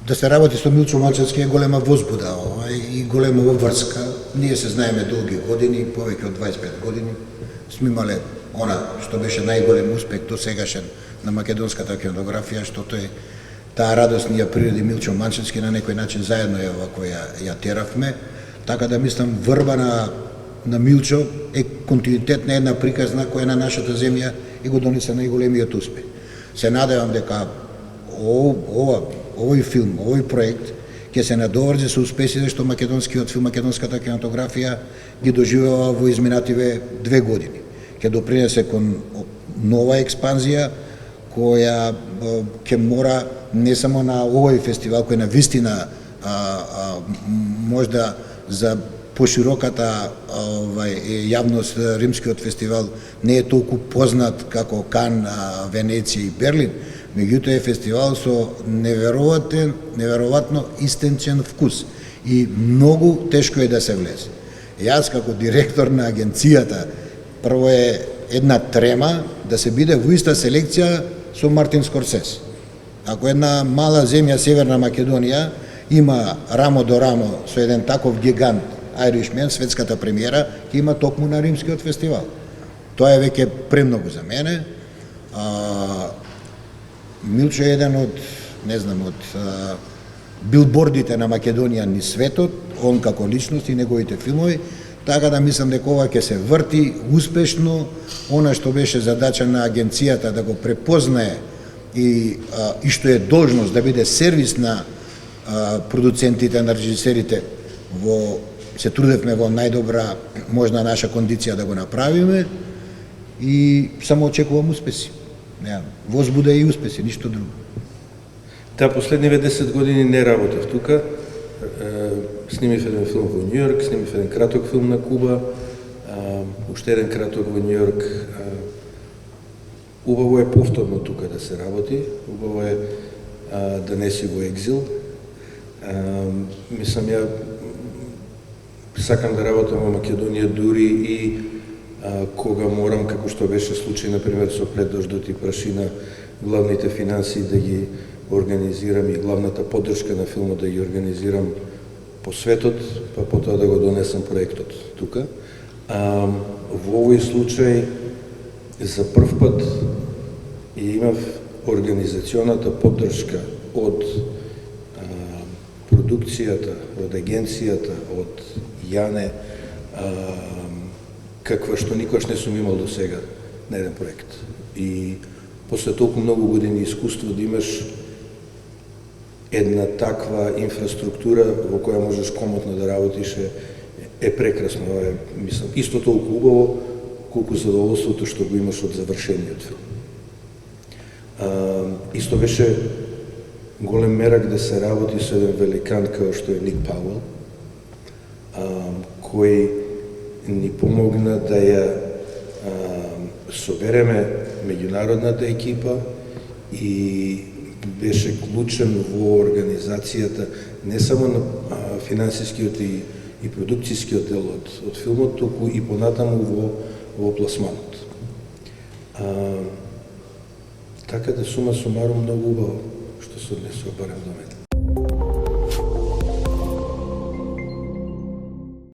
да се работи со Милчо Малчевски е голема возбуда и голема врска. Ние се знаеме долги години, повеќе од 25 години. Сме имале она што беше најголем успех до сегашен на македонската кинематографија, што тој таа радост ни ја приреди Милчо Малчевски, на некој начин заедно ја теравме. Така да мислам врба на Милчо е континуитет на една приказна која на нашата земја и го донесе најголемиот успех. Се надевам дека овој филм, овој проект ќе се надоврзи со успесите што македонскиот филм, македонската кинематографија ги доживева во изминативе 2 години. Ќе допринесе кон нова експанзија која ќе мора не само на овој фестивал кој на вистина можда за пошироката јавност римскиот фестивал не е толку познат како Кан, Венеција и Берлин, меѓутоа е фестивал со неверојатно истенчен вкус и многу тешко е да се влезе. Јас како директор на агенцијата прво е една трема да се биде во иста селекција со Мартин Скорсес. Ако една мала земја Северна Македонија има рамо до рамо со еден таков гигант Irishman, светската премиера, ќе има токму на римскиот фестивал. Тоа е веќе премногу за мене. Милчо е еден од билбордите на Македонија низ светот, он како личност и неговите филмови, така да мислам дека ова ќе се врти успешно. Она што беше задача на агенцијата да го препознае и што е должност да биде сервис на продуцентите, на режисерите, се трудевме во најдобра можна наша кондиција да го направиме и само очекувам успеси. Возбуда и успеси, ништо друго. Последниве 10 години не работев тука. Снимив еден филм во Њу Јорк, снимив еден краток филм на Куба, уште еден краток во Њу Јорк. Убаво е повторно тука да се работи, убаво е да не си во екзил. Мислам, ја сакам да работам во Македонија дури и кога морам, како што беше случај, например, со Пред дождот и прашина, главните финансии да ги организирам и главната поддршка на филмот да ги организирам по светот, па потоа да го донесам проектот тука. Во овој случај, за прв пат имав организационата поддршка од продукцијата, од агенцијата, од Јане, каква што никош не сум имал до сега на еден проект. И после толку многу години искуство да имаш една таква инфраструктура во која можеш комотно да работиш е прекрасно. Мислам, исто толку убаво колку задоволството што го имаш од завршениот филм. Исто беше голем мерак да се работи со еден великан како што е Ник Пауел, кој ни помогна да ја собереме меѓународната екипа и беше клучен во организацијата не само на финансискиот и продукцијскиот дел од филмот, туку и понатаму во пласманот. Така да сума сумарум многу убаво што се однесува барем до мене.